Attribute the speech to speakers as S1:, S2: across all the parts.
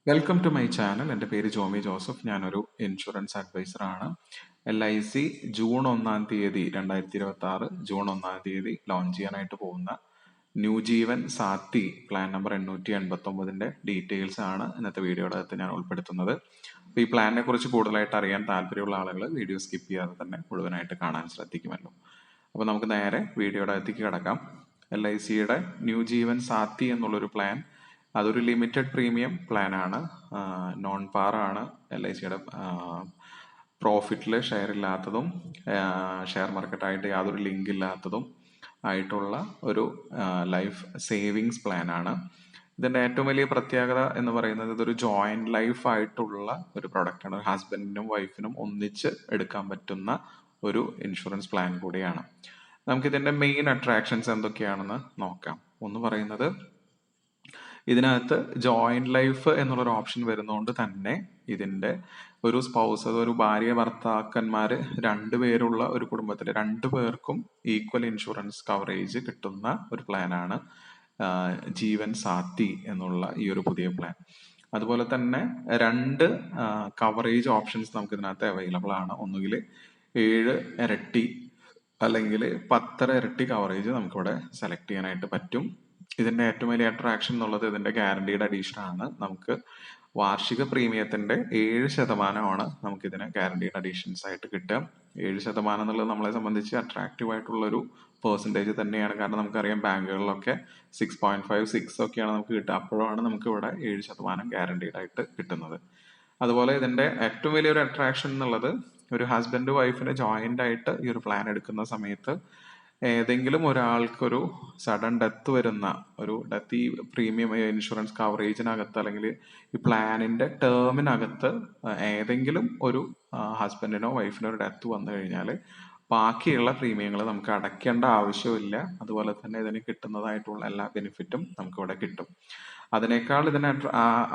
S1: Welcome to my channel. എൻ്റെ പേര് ജോമി ജോസഫ്. ഞാനൊരു ഇൻഷുറൻസ് അഡ്വൈസറാണ്. LIC ജൂൺ 1 2026 ജൂൺ 1 ലോഞ്ച് ചെയ്യാനായിട്ട് പോകുന്ന new Jeevan Saathi plan number 889ൻ്റെ ഡീറ്റെയിൽസ് ആണ് ഇന്നത്തെ വീഡിയോയുടെ അകത്ത് ഞാൻ ഉൾപ്പെടുത്തുന്നത്. അപ്പോൾ ഈ പ്ലാനിനെ കുറിച്ച് കൂടുതലായിട്ട് അറിയാൻ താല്പര്യമുള്ള ആളുകൾ വീഡിയോ സ്കിപ്പ് ചെയ്യാതെ തന്നെ മുഴുവനായിട്ട് കാണാൻ ശ്രദ്ധിക്കുമല്ലോ. അപ്പോൾ നമുക്ക് നേരെ വീഡിയോയുടെ അകത്തേക്ക് കിടക്കാം. LICയുടെ ന്യൂ ജീവൻ സാത്തി എന്നുള്ളൊരു പ്ലാൻ, അതൊരു ലിമിറ്റഡ് പ്രീമിയം പ്ലാൻ ആണ്. നോൺ പാർ ആണ്. LICയുടെ പ്രോഫിറ്റിൽ ഷെയർ ഇല്ലാത്തതും ഷെയർ മാർക്കറ്റായിട്ട് യാതൊരു ലിങ്ക് ഇല്ലാത്തതും ആയിട്ടുള്ള ഒരു ലൈഫ് സേവിങ്സ് പ്ലാൻ ആണ്. ഇതിന്റെ ഏറ്റവും വലിയ പ്രത്യേകത എന്ന് പറയുന്നത് ഇതൊരു ജോയിന്റ് ലൈഫ് ആയിട്ടുള്ള ഒരു പ്രൊഡക്റ്റ് ആണ്. ഹസ്ബൻഡിനും വൈഫിനും ഒന്നിച്ച് എടുക്കാൻ പറ്റുന്ന ഒരു ഇൻഷുറൻസ് പ്ലാൻ കൂടിയാണ്. നമുക്കിതിന്റെ മെയിൻ അട്രാക്ഷൻസ് എന്തൊക്കെയാണെന്ന് നോക്കാം. ഒന്ന് പറയുന്നത്, ഇതിനകത്ത് ജോയിന്റ് ലൈഫ് എന്നുള്ളൊരു ഓപ്ഷൻ വരുന്നതുകൊണ്ട് തന്നെ ഇതിന്റെ ഒരു സ്പൗസ്, അതൊരു ഭാര്യ ഭർത്താക്കന്മാര് രണ്ടുപേരുള്ള ഒരു കുടുംബത്തിൽ രണ്ടുപേർക്കും ഈക്വൽ ഇൻഷുറൻസ് കവറേജ് കിട്ടുന്ന ഒരു പ്ലാനാണ് ജീവൻ സാത്തി എന്നുള്ള ഈ ഒരു പുതിയ പ്ലാൻ. അതുപോലെ തന്നെ രണ്ട് കവറേജ് ഓപ്ഷൻസ് നമുക്ക് ഇതിനകത്ത് അവൈലബിൾ ആണ്. ഒന്നുകിൽ 7 ഇരട്ടി അല്ലെങ്കിൽ 10 ഇരട്ടി കവറേജ് നമുക്കിവിടെ സെലക്ട് ചെയ്യാനായിട്ട് പറ്റും. ഇതിന്റെ ഏറ്റവും വലിയ അട്രാക്ഷൻ എന്നുള്ളത് ഇതിന്റെ ഗ്യാരണ്ടീഡ് അഡീഷൻ ആണ്. നമുക്ക് വാർഷിക പ്രീമിയത്തിന്റെ 7% നമുക്ക് ഇതിന് ഗ്യാരണ്ടീഡ് അഡീഷൻസ് ആയിട്ട് കിട്ടുക. 7% എന്നുള്ളത് നമ്മളെ സംബന്ധിച്ച് അട്രാക്റ്റീവ് ആയിട്ടുള്ള ഒരു പെർസെൻറ്റേജ് തന്നെയാണ്. കാരണം നമുക്കറിയാം ബാങ്കുകളിലൊക്കെ 6.5, 6 ഒക്കെയാണ് നമുക്ക് കിട്ടുക. അപ്പോഴാണ് നമുക്ക് ഇവിടെ 7% ഗ്യാരണ്ടീഡ് ആയിട്ട് കിട്ടുന്നത്. അതുപോലെ ഇതിന്റെ ഏറ്റവും വലിയൊരു അട്രാക്ഷൻ എന്നുള്ളത്, ഒരു ഹസ്ബൻഡ് വൈഫിന് ജോയിന്റ് ആയിട്ട് ഈ ഒരു പ്ലാൻ എടുക്കുന്ന സമയത്ത് ഏതെങ്കിലും ഒരാൾക്കൊരു സഡൻ ഡെത്ത് വരുന്ന ഒരു ഡെത്ത്, ഈ പ്രീമിയം ഇൻഷുറൻസ് കവറേജിനകത്ത് അല്ലെങ്കിൽ ഈ പ്ലാനിന്റെ ടേമിനകത്ത് ഏതെങ്കിലും ഒരു ഹസ്ബൻഡിനോ വൈഫിനോ ഒരു ഡെത്ത് വന്നു കഴിഞ്ഞാൽ ബാക്കിയുള്ള പ്രീമിയങ്ങൾ നമുക്ക് അടയ്ക്കേണ്ട ആവശ്യമില്ല. അതുപോലെ തന്നെ ഇതിന് കിട്ടുന്നതായിട്ടുള്ള എല്ലാ ബെനിഫിറ്റും നമുക്കിവിടെ കിട്ടും. അതിനേക്കാൾ ഇതിനെ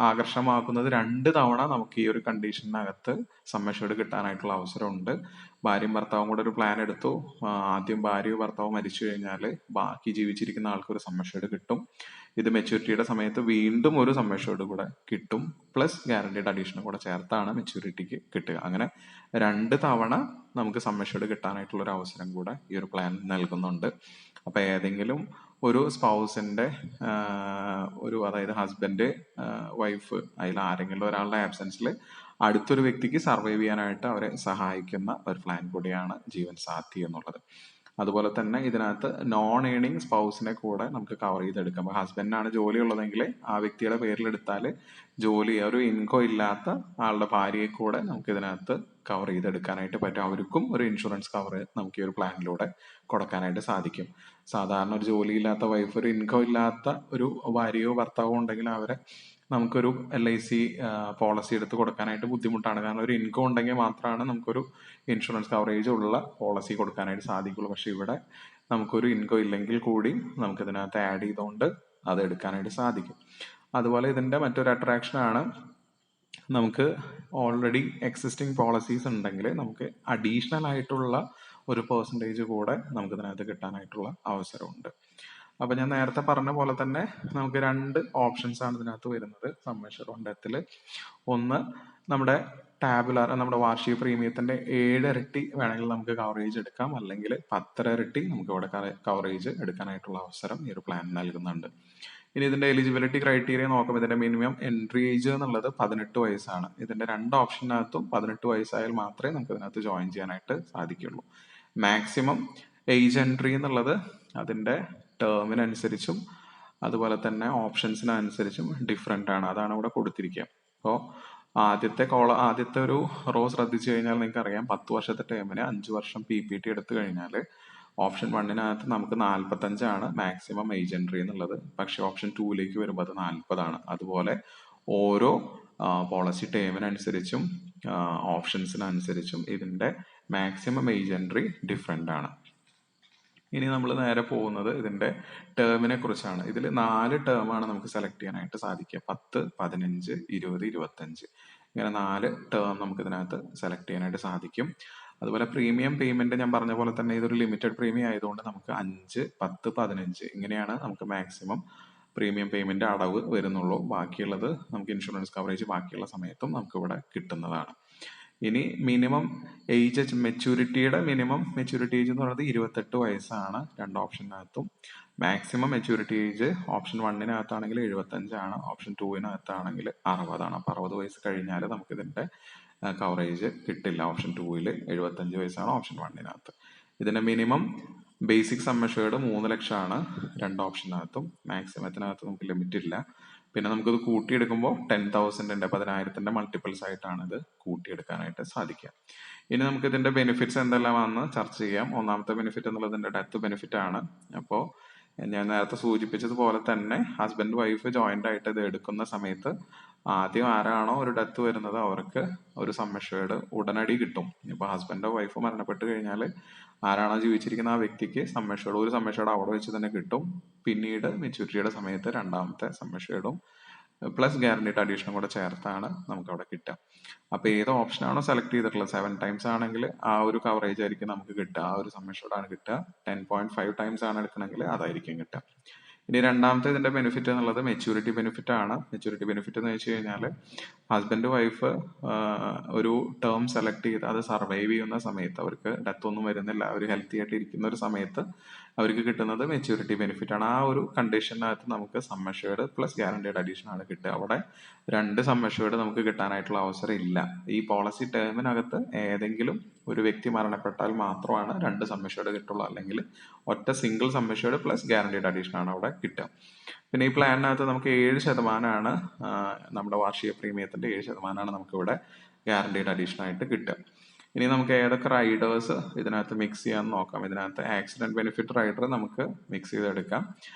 S1: ആകർഷമാക്കുന്നത് 2 തവണ നമുക്ക് ഈ ഒരു കണ്ടീഷനകത്ത് സം അഷ്യൂർഡ് കിട്ടാനായിട്ടുള്ള അവസരമുണ്ട്. ഭാര്യയും ഭർത്താവും കൂടെ ഒരു പ്ലാൻ എടുത്തു. ആദ്യം ഭാര്യയോ ഭർത്താവോ മരിച്ചു കഴിഞ്ഞാൽ ബാക്കി ജീവിച്ചിരിക്കുന്ന ആൾക്കൊരു സം അഷ്യൂർഡ് കിട്ടും. ഇത് മെച്യൂരിറ്റിയുടെ സമയത്ത് വീണ്ടും ഒരു സം അഷ്യൂർഡ് കൂടെ കിട്ടും. പ്ലസ് ഗ്യാരണ്ടീഡ് അഡീഷനും കൂടെ ചേർത്താണ് മെച്യൂരിറ്റിക്ക് കിട്ടുക. അങ്ങനെ 2 തവണ നമുക്ക് സം അഷ്യൂർഡ് കിട്ടാനായിട്ടുള്ള ഒരു അവസരം കൂടെ ഈ ഒരു പ്ലാൻ നൽകുന്നുണ്ട്. അപ്പൊ ഏതെങ്കിലും ഒരു സ്പൗസിന്റെ ഒരു, അതായത് ഹസ്ബൻഡ്, വൈഫ്, അതിൽ ആരെങ്കിലും ഒരാളുടെ ആബ്സെൻസിൽ അടുത്തൊരു വ്യക്തിക്ക് സർവൈവ് ചെയ്യാനായിട്ട് അവരെ സഹായിക്കുന്ന ഒരു പ്ലാൻ കൂടിയാണ് ജീവൻ സാത്തി എന്നുള്ളത്. അതുപോലെ തന്നെ ഇതിനകത്ത് നോൺ ഏണിംഗ് സ്പൗസിനെ കൂടെ നമുക്ക് കവർ ചെയ്തെടുക്കാം. അപ്പോൾ ഹസ്ബൻഡിനാണ് ജോലി ഉള്ളതെങ്കിൽ ആ വ്യക്തിയുടെ പേരിൽ എടുത്താൽ ജോലി, ഒരു ഇൻകം ഇല്ലാത്ത ആളുടെ ഭാര്യയെ കൂടെ നമുക്ക് ഇതിനകത്ത് കവർ ചെയ്തെടുക്കാനായിട്ട് പറ്റും. അവർക്കും ഒരു ഇൻഷുറൻസ് കവർ നമുക്ക് ഈ ഒരു പ്ലാനിലൂടെ കൊടുക്കാനായിട്ട് സാധിക്കും. സാധാരണ ഒരു ജോലിയില്ലാത്ത വൈഫ്, ഒരു ഇൻകം ഇല്ലാത്ത ഒരു ഭാര്യയോ ഭർത്താവോ ഉണ്ടെങ്കിൽ അവരെ നമുക്കൊരു LIC പോളിസി എടുത്ത് കൊടുക്കാനായിട്ട് ബുദ്ധിമുട്ടാണ്. കാരണം ഒരു ഇൻകം ഉണ്ടെങ്കിൽ മാത്രമാണ് നമുക്കൊരു ഇൻഷുറൻസ് കവറേജ് ഉള്ള പോളിസി കൊടുക്കാനായിട്ട് സാധിക്കുള്ളൂ. പക്ഷെ ഇവിടെ നമുക്കൊരു ഇൻകം ഇല്ലെങ്കിൽ കൂടി നമുക്ക് ഇതിനകത്ത് ആഡ് ചെയ്തുകൊണ്ട് അത് എടുക്കാനായിട്ട് സാധിക്കും. അതുപോലെ ഇതിന്റെ മറ്റൊരു അട്രാക്ഷൻ ആണ്, നമുക്ക് ഓൾറെഡി എക്സിസ്റ്റിംഗ് പോളിസീസ് ഉണ്ടെങ്കിൽ നമുക്ക് അഡീഷണൽ ആയിട്ടുള്ള ഒരു പെർസെൻറ്റേജ് കൂടെ നമുക്ക് ഇതിനകത്ത് കിട്ടാനായിട്ടുള്ള അവസരമുണ്ട്. അപ്പൊ ഞാൻ നേരത്തെ പറഞ്ഞ പോലെ തന്നെ നമുക്ക് 2 ഓപ്ഷൻസ് ആണ് ഇതിനകത്ത് വരുന്നത് സം അഷ്യൂർഡ് ഓൺ ഡെത്തിൽ. ഒന്ന്, നമ്മുടെ ടാബുലാർ, നമ്മുടെ വാർഷിക പ്രീമിയത്തിന്റെ 7 ഇരട്ടി വേണമെങ്കിൽ നമുക്ക് കവറേജ് എടുക്കാം, അല്ലെങ്കിൽ 10 ഇരട്ടി നമുക്ക് ഇവിടെ കവറേജ് എടുക്കാനായിട്ടുള്ള അവസരം ഈ ഒരു പ്ലാൻ നൽകുന്നുണ്ട്. ഇനി ഇതിന്റെ എലിജിബിലിറ്റി ക്രൈറ്റീരിയ നോക്കുമ്പോൾ ഇതിന്റെ മിനിമം എൻട്രി ഏജ് എന്നുള്ളത് 18 വയസ്സാണ്. ഇതിന്റെ 2 ഓപ്ഷനകത്തും 18 വയസ്സായാൽ മാത്രമേ നമുക്ക് ഇതിനകത്ത് ജോയിൻ ചെയ്യാനായിട്ട് സാധിക്കുള്ളൂ. മാക്സിമം ഏജ് എൻട്രി എന്നുള്ളത് അതിന്റെ ടേമിനനുസരിച്ചും അതുപോലെ തന്നെ ഓപ്ഷൻസിനനുസരിച്ചും ഡിഫറെന്റ് ആണ്. അതാണ് ഇവിടെ കൊടുത്തിരിക്കുക. അപ്പോൾ ആദ്യത്തെ ഒരു റോ ശ്രദ്ധിച്ചു കഴിഞ്ഞാൽ നിങ്ങൾക്ക് അറിയാം, 10 വർഷത്തെ ടേമിന് 5 വർഷം PPT എടുത്തു കഴിഞ്ഞാൽ ഓപ്ഷൻ 1 നമുക്ക് 45 മാക്സിമം ഏജ് എൻട്രി എന്നുള്ളത്. പക്ഷെ ഓപ്ഷൻ 2 വരുമ്പോൾ അത് 40. അതുപോലെ ഓരോ പോളിസി ടേമിനനുസരിച്ചും ഓപ്ഷൻസിനനുസരിച്ചും ഇതിന്റെ മാക്സിമം ഏജ് എൻട്രി ഡിഫറെന്റ് ആണ്. ഇനി നമ്മൾ നേരെ പോകുന്നത് ഇതിന്റെ ടേമിനെ കുറിച്ചാണ്. ഇതിൽ 4 ടേമാണ് നമുക്ക് സെലക്ട് ചെയ്യാനായിട്ട് സാധിക്കുക. 10, 15, 20, 25 ഇങ്ങനെ 4 ടേം നമുക്ക് ഇതിനകത്ത് സെലക്ട് ചെയ്യാനായിട്ട് സാധിക്കും. അതുപോലെ പ്രീമിയം പേയ്മെന്റ് ഞാൻ പറഞ്ഞ പോലെ തന്നെ ഇതൊരു ലിമിറ്റഡ് പ്രീമിയം ആയതുകൊണ്ട് നമുക്ക് 5, 10, 15 ഇങ്ങനെയാണ് നമുക്ക് മാക്സിമം പ്രീമിയം പേയ്മെന്റ് അടവ് വരുന്നുള്ളൂ. ബാക്കിയുള്ളത് നമുക്ക് ഇൻഷുറൻസ് കവറേജ് ബാക്കിയുള്ള സമയത്തും നമുക്ക് ഇവിടെ കിട്ടുന്നതാണ്. ഇനി മിനിമം ഏജ് മെച്യൂരിറ്റിയുടെ മിനിമം മെച്യൂരിറ്റി ഏജ് എന്ന് പറയുന്നത് 28 വയസ്സാണ് രണ്ട് ഓപ്ഷനകത്തും. മാക്സിമം മെച്യൂരിറ്റി ഏജ് ഓപ്ഷൻ 1-നകത്താണെങ്കിൽ 75ആണ്, ഓപ്ഷൻ 2-നകത്താണെങ്കിൽ 60ആണ്. അപ്പോൾ 60 വയസ്സ് കഴിഞ്ഞാൽ നമുക്ക് ഇതിന്റെ കവറേജ് കിട്ടില്ല. ഓപ്ഷൻ 2-ൽ 75 വയസ്സാണ് ഓപ്ഷൻ 1-നകത്ത്. ഇതിന്റെ മിനിമം ബേസിക് സം അഷ്വേർഡ് 3 ലക്ഷമാണ് രണ്ട് ഓപ്ഷനകത്തും. മാക്സിമത്തിനകത്ത് നമുക്ക് ലിമിറ്റ് ഇല്ല. പിന്നെ നമുക്കിത് കൂട്ടിയെടുക്കുമ്പോൾ 10,000ന്റെ 10,000ന്റെ മൾട്ടിപ്പിൾസ് ആയിട്ടാണ് ഇത് കൂട്ടിയെടുക്കാനായിട്ട് സാധിക്കുക. ഇനി നമുക്ക് ഇതിന്റെ ബെനിഫിറ്റ്സ് എന്തെല്ലാമാണെന്ന് ചർച്ച ചെയ്യാം. ഒന്നാമത്തെ ബെനിഫിറ്റ് എന്നുള്ളത് ഇതിന്റെ ഡെത്ത് ബെനിഫിറ്റ് ആണ്. അപ്പോൾ ഞാൻ നേരത്തെ സൂചിപ്പിച്ചതുപോലെ തന്നെ ഹസ്ബൻഡ് വൈഫ് ജോയിന്റ് ആയിട്ട് ഇത് എടുക്കുന്ന സമയത്ത് ആദ്യം ആരാണോ ഒരു ഡെത്ത് വരുന്നത് അവർക്ക് ഒരു സം അഷ്വേർഡ് ഉടനടി കിട്ടും. ഇപ്പൊ ഹസ്ബൻഡോ വൈഫോ മരണപ്പെട്ട് കഴിഞ്ഞാൽ ആരാണോ ജീവിച്ചിരിക്കുന്ന ആ വ്യക്തിക്ക് സം അഷ്വേർഡ് ഒരു സം അഷ്വേർഡ് അവിടെ വെച്ച് തന്നെ കിട്ടും. പിന്നീട് മെച്യൂരിറ്റിയുടെ സമയത്ത് രണ്ടാമത്തെ സം അഷ്വേർഡും പ്ലസ് ഗ്യാരണ്ടീഡ് അഡീഷനും കൂടെ ചേർത്താണ് നമുക്ക് അവിടെ കിട്ടുക. അപ്പൊ ഏത് ഓപ്ഷനാണോ സെലക്ട് ചെയ്തിട്ടുള്ളത് 7 ടൈംസ് ആണെങ്കിൽ ആ ഒരു കവറേജ് ആയിരിക്കും നമുക്ക് കിട്ടുക, ആ ഒരു സം അഷ്വേർഡ് ആണ് കിട്ടുക. 10.5 ടൈംസ് ആണ് എടുക്കണമെങ്കിൽ അതായിരിക്കും കിട്ടുക. ഇനി രണ്ടാമത്തെ ഇതിന്റെ ബെനിഫിറ്റ് എന്നുള്ളത് മെച്യൂരിറ്റി ബെനിഫിറ്റ് ആണ്. മെച്യൂരിറ്റി ബെനിഫിറ്റ് എന്ന് വെച്ച് കഴിഞ്ഞാൽ ഹസ്ബൻഡ് വൈഫ് ഒരു ടേം സെലക്ട് ചെയ്ത് അത് സർവൈവ് ചെയ്യുന്ന സമയത്ത് അവർക്ക് ഡെത്ത് ഒന്നും വരുന്നില്ല, അവർ ഹെൽത്തി ആയിട്ട് ഇരിക്കുന്ന ഒരു സമയത്ത് അവർക്ക് കിട്ടുന്നത് മെച്യൂരിറ്റി ബെനിഫിറ്റ് ആണ്. ആ ഒരു കണ്ടീഷനകത്ത് നമുക്ക് sum assured plus guaranteed addition ആണ് കിട്ടുക. അവിടെ രണ്ട് സം അഷ്വേർഡ് നമുക്ക് കിട്ടാനായിട്ടുള്ള അവസരം ഇല്ല. ഈ പോളിസി ടേമിനകത്ത് ഏതെങ്കിലും ഒരു വ്യക്തി മരണപ്പെട്ടാൽ മാത്രമാണ് രണ്ട് സം അഷ്വേർഡ് കിട്ടുള്ളൂ, അല്ലെങ്കിൽ ഒറ്റ single sum assured plus guaranteed addition ആണ് അവിടെ കിട്ടുക. പിന്നെ ഈ പ്ലാനിനകത്ത് നമുക്ക് 7% നമ്മുടെ വാർഷിക പ്രീമിയത്തിന്റെ 7% നമുക്ക് ഇവിടെ ഗ്യാരണ്ടീഡ് അഡീഷൻ ആയിട്ട് കിട്ടുക. ഇനി നമുക്ക് ഏതൊക്കെ റൈഡേഴ്സ് ഇതിനകത്ത് മിക്സ് ചെയ്യാൻ നോക്കാം. ഇതിനകത്ത് ആക്സിഡന്റ് ബെനിഫിറ്റ് റൈഡർ നമുക്ക് മിക്സ് ചെയ്തെടുക്കാം,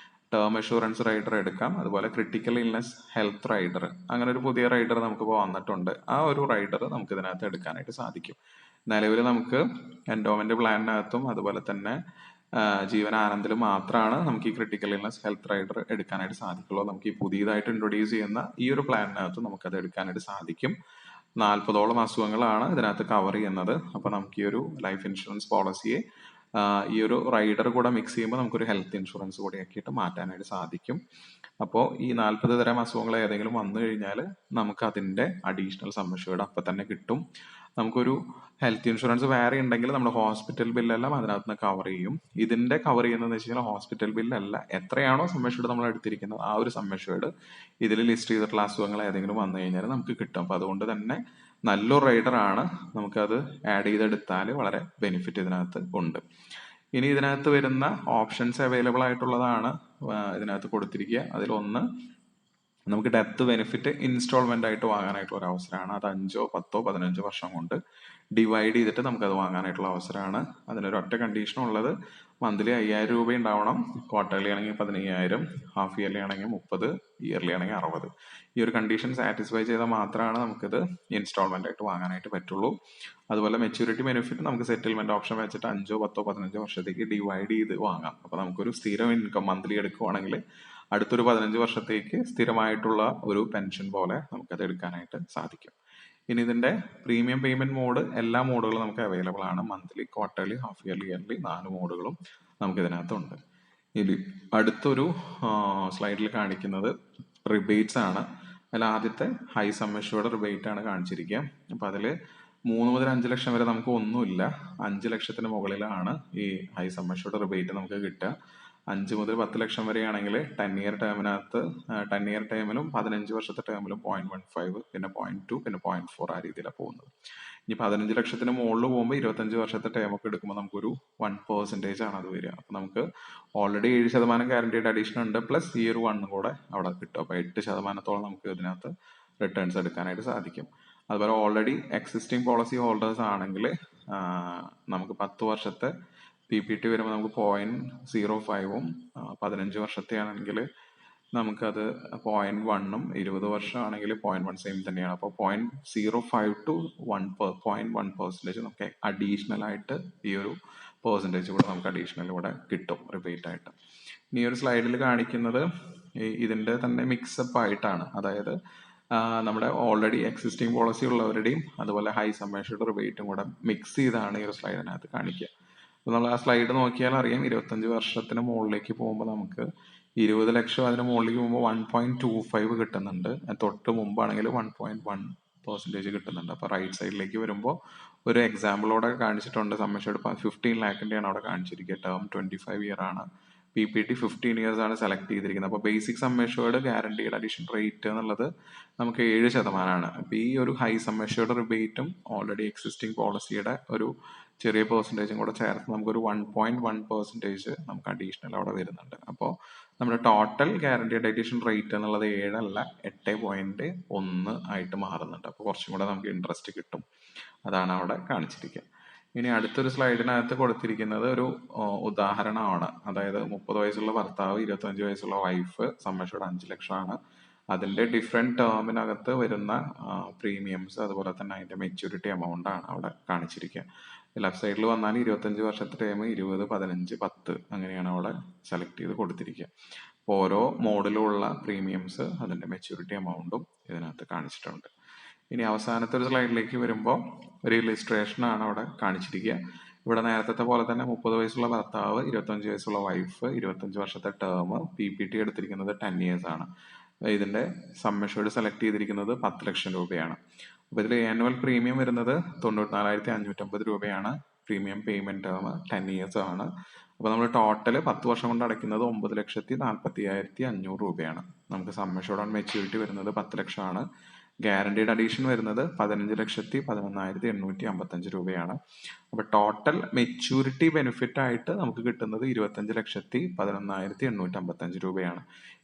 S1: ടേം അഷുറൻസ് റൈഡർ എടുക്കാം, അതുപോലെ ക്രിട്ടിക്കൽ ഇൽനെസ് ഹെൽത്ത് റൈഡർ, അങ്ങനെ ഒരു പുതിയ റൈഡർ നമുക്കിപ്പോൾ വന്നിട്ടുണ്ട്. ആ ഒരു റൈഡർ നമുക്ക് ഇതിനകത്ത് എടുക്കാനായിട്ട് സാധിക്കും. നിലവിൽ നമുക്ക് എൻഡോമെന്റ് പ്ലാനിനകത്തും അതുപോലെ തന്നെ ജീവൻ ആനന്ദിൽ മാത്രമാണ് നമുക്ക് ഈ ക്രിട്ടിക്കൽ ഇൽനെസ് ഹെൽത്ത് റൈഡർ എടുക്കാനായിട്ട് സാധിക്കുള്ളൂ. നമുക്ക് ഈ പുതിയതായിട്ട് ഇൻട്രൊഡ്യൂസ് ചെയ്യുന്ന ഈ ഒരു പ്ലാനിനകത്ത് നമുക്കത് എടുക്കാനായിട്ട് സാധിക്കും. 40ഓളം അസുഖങ്ങളാണ് ഇതിനകത്ത് കവർ ചെയ്യുന്നത്. അപ്പൊ നമുക്ക് ഈ ഒരു ലൈഫ് ഇൻഷുറൻസ് പോളിസിയെ ഈ ഒരു റൈഡർ കൂടെ മിക്സ് ചെയ്യുമ്പോൾ നമുക്കൊരു ഹെൽത്ത് ഇൻഷുറൻസ് കൂടെ ആക്കിയിട്ട് മാറ്റാനായിട്ട് സാധിക്കും. അപ്പോൾ ഈ 40 തരം അസുഖങ്ങൾ ഏതെങ്കിലും വന്നു കഴിഞ്ഞാൽ നമുക്ക് അതിന്റെ അഡീഷണൽ സം അഷ്വേർഡ് അപ്പൊ തന്നെ കിട്ടും. നമുക്കൊരു ഹെൽത്ത് ഇൻഷുറൻസ് വേറെ ഉണ്ടെങ്കിൽ നമ്മുടെ ഹോസ്പിറ്റൽ ബില്ലെല്ലാം അതിനകത്ത് നിന്ന് കവർ ചെയ്യും. ഇതിന്റെ കവർ ചെയ്യുന്നതെന്ന് വെച്ച് കഴിഞ്ഞാൽ ഹോസ്പിറ്റൽ ബില്ലല്ല, എത്രയാണോ സം അഷ്വേർഡ് നമ്മൾ എടുത്തിരിക്കുന്നത് ആ ഒരു സം അഷ്വേർഡ് ഇതിൽ ലിസ്റ്റ് ചെയ്തിട്ടുള്ള അസുഖങ്ങൾ ഏതെങ്കിലും വന്നു കഴിഞ്ഞാൽ നമുക്ക് കിട്ടും. അപ്പൊ അതുകൊണ്ട് തന്നെ നല്ലൊരു റൈഡർ ആണ്, നമുക്കത് ആഡ് ചെയ്തെടുത്താൽ വളരെ ബെനിഫിറ്റ് ഇതിനകത്ത് ഉണ്ട്. ഇനി ഇതിനകത്ത് വരുന്ന ഓപ്ഷൻസ് അവൈലബിൾ ആയിട്ടുള്ളതാണ് ഇതിനകത്ത് കൊടുത്തിരിക്കുക. അതിലൊന്ന് നമുക്ക് ഡെത്ത് ബെനിഫിറ്റ് ഇൻസ്റ്റാൾമെന്റ് ആയിട്ട് വാങ്ങാനായിട്ടുള്ള ഒരു അവസരമാണ്. അത് 5, 10, 15 വർഷം കൊണ്ട് ഡിവൈഡ് ചെയ്തിട്ട് നമുക്കത് വാങ്ങാനായിട്ടുള്ള അവസരമാണ്. അതിനൊരു ഒറ്റ കണ്ടീഷൻ ഉള്ളത്, മന്ത്ലി 5,000 രൂപ ഉണ്ടാവണം, ക്വാർട്ടർലി ആണെങ്കിൽ 15,000, ഹാഫ് ഇയർലി ആണെങ്കിൽ 30, ഇയർലി ആണെങ്കിൽ 60. ഈ ഒരു കണ്ടീഷൻ സാറ്റിസ്ഫൈ ചെയ്താൽ മാത്രമാണ് നമുക്കിത് ഇൻസ്റ്റാൾമെന്റ് ആയിട്ട് വാങ്ങാനായിട്ട് പറ്റുള്ളൂ. അതുപോലെ മെച്യൂരിറ്റി ബെനിഫിറ്റ് നമുക്ക് സെറ്റിൽമെന്റ് ഓപ്ഷൻ വെച്ചിട്ട് 5, 10, 15 വർഷത്തേക്ക് ഡിവൈഡ് ചെയ്ത് വാങ്ങാം. അപ്പൊ നമുക്കൊരു സ്ഥിരം ഇൻകം മന്ത്ലി എടുക്കുവാണെങ്കിൽ അടുത്തൊരു 15 വർഷത്തേക്ക് സ്ഥിരമായിട്ടുള്ള ഒരു പെൻഷൻ പോലെ നമുക്കത് എടുക്കാനായിട്ട് സാധിക്കും. ഇനി ഇതിന്റെ പ്രീമിയം പേയ്മെന്റ് മോഡ് എല്ലാ മോഡുകളും നമുക്ക് അവൈലബിൾ ആണ്. Monthly, quarterly, half yearly, yearly 4 മോഡുകളും നമുക്ക് ഇതിനകത്തുണ്ട്. ഇനി അടുത്തൊരു സ്ലൈഡിൽ കാണിക്കുന്നത് റിബേറ്റ്സ് ആണ്. അതിൽ ആദ്യത്തെ ഹൈ സം അഷ്വേർഡ് റിബേറ്റ് ആണ് കാണിച്ചിരിക്കുക. അപ്പൊ അതില് 3 മുതൽ 5 ലക്ഷം വരെ നമുക്ക് ഒന്നുമില്ല. 5 ലക്ഷത്തിന് മുകളിലാണ് ഈ ഹൈ സം അഷ്വേർഡ് റിബേറ്റ് നമുക്ക് കിട്ടുക. 5 മുതൽ 10 ലക്ഷം വരെയാണെങ്കിൽ 10 ഇയർ ടേമിനകത്ത് 10 ഇയർ ടേമിലും 15 വർഷത്തെ ടേമിലും 0.15, പിന്നെ 0.2, പിന്നെ 0.4 ആ രീതിയിലാണ് പോകുന്നത്. ഇനി 15 ലക്ഷത്തിന് മുകളിൽ പോകുമ്പോൾ 25 വർഷത്തെ ടേം ഒക്കെ എടുക്കുമ്പോൾ നമുക്കൊരു 1% ആണ് അത് വരിക. അപ്പൊ നമുക്ക് ഓൾറെഡി 7% ഗ്യാരണ്ടീഡ് അഡീഷൻ ഉണ്ട്, പ്ലസ് ഈ ഒരു 1 കൂടെ അവിടെ കിട്ടും. അപ്പൊ 8% നമുക്ക് ഇതിനകത്ത് റിട്ടേൺസ് എടുക്കാനായിട്ട് സാധിക്കും. അതുപോലെ ഓൾറെഡി എക്സിസ്റ്റിംഗ് പോളിസി ഹോൾഡേഴ്സ് ആണെങ്കിൽ നമുക്ക് 10 വർഷത്തെ PPT വരുമ്പോൾ നമുക്ക് 0.05ഉം 15 വർഷത്തെ ആണെങ്കിൽ നമുക്കത് 0.1ഉം 20 വർഷമാണെങ്കിൽ 0.1 സെയിം തന്നെയാണ്. അപ്പോൾ 0.05 to 0.1% നമുക്ക് അഡീഷണൽ ആയിട്ട് ഈ ഒരു പെർസെൻറ്റേജ് കൂടെ നമുക്ക് അഡീഷണൽ കൂടെ കിട്ടും റിബേറ്റ് ആയിട്ട്. ഇനി ഒരു സ്ലൈഡിൽ കാണിക്കുന്നത് ഇതിന്റെ തന്നെ മിക്സപ്പ് ആയിട്ടാണ്. അതായത് നമ്മുടെ ഓൾറെഡി എക്സിസ്റ്റിംഗ് പോളിസി ഉള്ളവരുടെയും അതുപോലെ ഹൈ സം അഷ്വേർഡ് റിബേറ്റും കൂടെ മിക്സ് ചെയ്താണ് ഈ ഒരു സ്ലൈഡിനകത്ത് കാണിക്കുക. അപ്പൊ നമ്മൾ ആ സ്ലൈഡ് നോക്കിയാൽ അറിയാം, 25 വർഷത്തിന് മുകളിലേക്ക് പോകുമ്പോൾ നമുക്ക് 20 ലക്ഷം അതിന് മുകളിലേക്ക് പോകുമ്പോൾ 1.25 കിട്ടുന്നുണ്ട്. തൊട്ട് മുമ്പാണെങ്കിൽ 1.1% കിട്ടുന്നുണ്ട്. അപ്പോൾ റൈറ്റ് സൈഡിലേക്ക് വരുമ്പോൾ ഒരു എക്സാമ്പിളോടെ കാണിച്ചിട്ടുണ്ട്. സം അഷ്യൂർഡ് 15 ലാഖിൻ്റെയാണ് അവിടെ കാണിച്ചിരിക്കുക. ടേം 25 ഇയർ ആണ്. PPT 15 ഇയേഴ്സ് ആണ് സെലക്ട് ചെയ്തിരിക്കുന്നത്. അപ്പോൾ basic sum assured guaranteed addition rate എന്നുള്ളത് നമുക്ക് 7%. അപ്പോൾ ഈ ഒരു ഹൈ സം അഷ്യൂർഡ് റിബേറ്റും ഓൾറെഡി എക്സിസ്റ്റിംഗ് പോളിസിയുടെ ഒരു ചെറിയ പെർസെൻറ്റേജും കൂടെ ചേർത്ത് നമുക്കൊരു 1.1% നമുക്ക് അഡീഷണൽ അവിടെ വരുന്നുണ്ട്. അപ്പോൾ നമ്മുടെ ടോട്ടൽ ഗ്യാരണ്ടീഡ് അഡീഷൻ റേറ്റ് എന്നുള്ളത് 7 അല്ല 8.1 ആയിട്ട് മാറുന്നുണ്ട്. അപ്പോൾ കുറച്ചും കൂടെ നമുക്ക് ഇൻട്രസ്റ്റ് കിട്ടും. അതാണ് അവിടെ കാണിച്ചിരിക്കുക. ഇനി അടുത്തൊരു സ്ലൈഡിനകത്ത് കൊടുത്തിരിക്കുന്നത് ഒരു ഉദാഹരണമാണ്. അതായത് 30 വയസ്സുള്ള ഭർത്താവ്, 25 വയസ്സുള്ള വൈഫ്, സം അഷ്യൂർഡ് 5 ലക്ഷമാണ്. അതിന്റെ ഡിഫറെന്റ് ടേമിനകത്ത് വരുന്ന പ്രീമിയംസ്, അതുപോലെ തന്നെ അതിന്റെ മെച്യൂരിറ്റി എമൗണ്ട് ആണ് അവിടെ കാണിച്ചിരിക്കുക. ലെഫ്റ്റ് സൈഡിൽ വന്നാൽ 25 വർഷത്തെ ടൈം 20, 15, 10 അങ്ങനെയാണ് അവിടെ സെലക്ട് ചെയ്ത് കൊടുത്തിരിക്കുക. അപ്പോൾ ഓരോ മോഡലുള്ള പ്രീമിയംസ് അതിന്റെ മെച്യൂരിറ്റി എമൗണ്ടും ഇതിനകത്ത് കാണിച്ചിട്ടുണ്ട്. ഇനി അവസാനത്തെ ഒരു സ്ലൈഡിലേക്ക് വരുമ്പോൾ ഒരു ഇലിസ്ട്രേഷൻ ആണ് അവിടെ കാണിച്ചിരിക്കുക. ഇവിടെ നേരത്തെ പോലെ തന്നെ 30 വയസ്സുള്ള ഭർത്താവ്, 25 വയസ്സുള്ള വൈഫ്, 25 വർഷത്തെ ടേം, PPT എടുത്തിരിക്കുന്നത് 10 ഇയേഴ്സ് ആണ്. ഇതിന്റെ സം അഷ്യൂർഡ് സെലക്ട് ചെയ്തിരിക്കുന്നത് 10 ലക്ഷം രൂപയാണ്. അപ്പോൾ ഇതിൽ ആനുവൽ പ്രീമിയം വരുന്നത് 94,550 രൂപയാണ്. പ്രീമിയം പേയ്മെന്റ് ടേം 10 ഇയേഴ്സ് ആണ്. അപ്പോൾ നമ്മൾ ടോട്ടൽ 10 വർഷം കൊണ്ട് അടയ്ക്കുന്നത് 9,45,500 രൂപയാണ്. നമുക്ക് സം അഷ്യൂർഡ് ഓൺ മെച്യൂരിറ്റി വരുന്നത് 10 ലക്ഷമാണ്. ഗ്യാരണ്ടീഡ് അഡീഷൻ വരുന്നത് 15,11,855 രൂപയാണ്. അപ്പൊ ടോട്ടൽ മെച്യൂരിറ്റി ബെനിഫിറ്റ് ആയിട്ട് നമുക്ക് കിട്ടുന്നത് 25,11,855 രൂപയാണ്.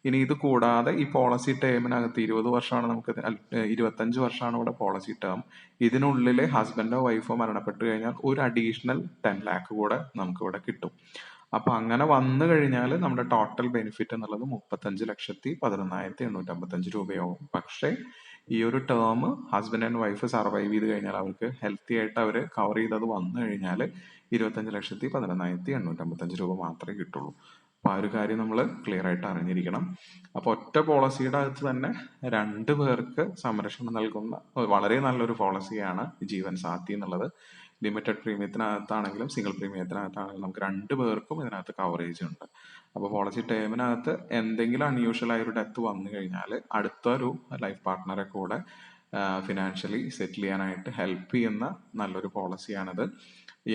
S1: ഇനി ഇത് കൂടാതെ ഈ പോളിസി ടേമിനകത്ത് 20 വർഷമാണ് നമുക്ക് 25 വർഷമാണ് ഇവിടെ പോളിസി ടേം. ഇതിനുള്ളിൽ ഹസ്ബൻഡോ വൈഫോ മരണപ്പെട്ടു കഴിഞ്ഞാൽ ഒരു അഡീഷണൽ 10 ലാഖ് കൂടെ നമുക്ക് ഇവിടെ കിട്ടും. അപ്പൊ അങ്ങനെ വന്നു കഴിഞ്ഞാൽ നമ്മുടെ ടോട്ടൽ ബെനിഫിറ്റ് എന്നുള്ളത് 35,11,855 രൂപയാവും. പക്ഷേ ഈ ഒരു term husband and wife survive ചെയ്ത് കഴിഞ്ഞാൽ, അവർക്ക് ഹെൽത്തി ആയിട്ട് അവർ കവർ ചെയ്തത് വന്നു കഴിഞ്ഞാൽ 25,11,855 രൂപ മാത്രമേ കിട്ടുള്ളൂ. അപ്പൊ ആ ഒരു കാര്യം നമ്മൾ ക്ലിയർ ആയിട്ട് അറിഞ്ഞിരിക്കണം. അപ്പൊ ഒറ്റ പോളിസിയുടെ അകത്ത് തന്നെ 2 പേർക്ക് സംരക്ഷണം നൽകുന്ന വളരെ നല്ലൊരു പോളിസിയാണ് ജീവൻ സാഥി എന്നുള്ളത്. ലിമിറ്റഡ് പ്രീമിയത്തിനകത്താണെങ്കിലും സിംഗിൾ പ്രീമിയത്തിനകത്താണെങ്കിലും നമുക്ക് 2 പേർക്കും ഇതിനകത്ത് കവറേജ് ഉണ്ട്. അപ്പോൾ പോളിസി ടേമിനകത്ത് എന്തെങ്കിലും അൺയൂഷ്വൽ ആയ ഒരു ഡെത്ത് വന്നു കഴിഞ്ഞാൽ അടുത്തൊരു ലൈഫ് പാർട്ട്ണറെ കൂടെ ഫിനാൻഷ്യലി സെറ്റിൽ ചെയ്യാനായിട്ട് ഹെൽപ്പ് ചെയ്യുന്ന നല്ലൊരു പോളിസിയാണിത്.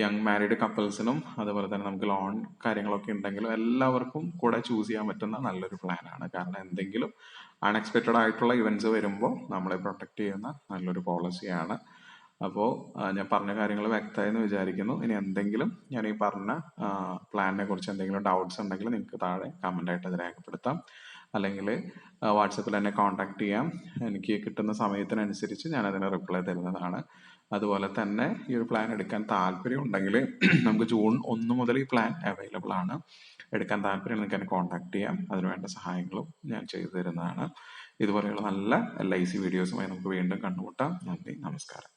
S1: യങ് മാരീഡ് കപ്പിൾസിനും അതുപോലെ തന്നെ നമുക്ക് ലോൺ കാര്യങ്ങളൊക്കെ ഉണ്ടെങ്കിലും എല്ലാവർക്കും കൂടെ ചൂസ് ചെയ്യാൻ പറ്റുന്ന നല്ലൊരു പ്ലാനാണ്. കാരണം എന്തെങ്കിലും അൺഎക്സ്പെക്റ്റഡ് ആയിട്ടുള്ള ഇവന്റ്സ് വരുമ്പോൾ നമ്മളെ പ്രൊട്ടക്ട് ചെയ്യുന്ന നല്ലൊരു പോളിസിയാണ്. അപ്പോൾ ഞാൻ പറഞ്ഞ കാര്യങ്ങൾ വ്യക്തമായെന്ന് വിചാരിക്കുന്നു. ഇനി എന്തെങ്കിലും ഞാൻ ഈ പറഞ്ഞ പ്ലാനിനെ കുറിച്ച് എന്തെങ്കിലും ഡൗട്ട്സ് ഉണ്ടെങ്കിൽ നിങ്ങൾക്ക് താഴെ കമന്റ് ആയിട്ട് അത് രേഖപ്പെടുത്താം. അല്ലെങ്കിൽ വാട്സപ്പിൽ എന്നെ കോൺടാക്ട് ചെയ്യാം. എനിക്ക് കിട്ടുന്ന സമയത്തിനനുസരിച്ച് ഞാൻ അതിന് റിപ്ലൈ തരുന്നതാണ്. അതുപോലെ തന്നെ ഈ ഒരു പ്ലാൻ എടുക്കാൻ താല്പര്യം ഉണ്ടെങ്കിൽ നമുക്ക് ജൂൺ 1 മുതൽ ഈ പ്ലാൻ അവൈലബിൾ ആണ്. എടുക്കാൻ താല്പര്യം നിങ്ങൾക്ക് എന്നെ കോൺടാക്ട് ചെയ്യാം. അതിനുവേണ്ട സഹായങ്ങളും ഞാൻ ചെയ്തു തരുന്നതാണ്. ഇതുപോലെയുള്ള നല്ല LIC വീഡിയോസുമായി നമുക്ക് വീണ്ടും കണ്ടുമുട്ടാം. നന്ദി, നമസ്കാരം.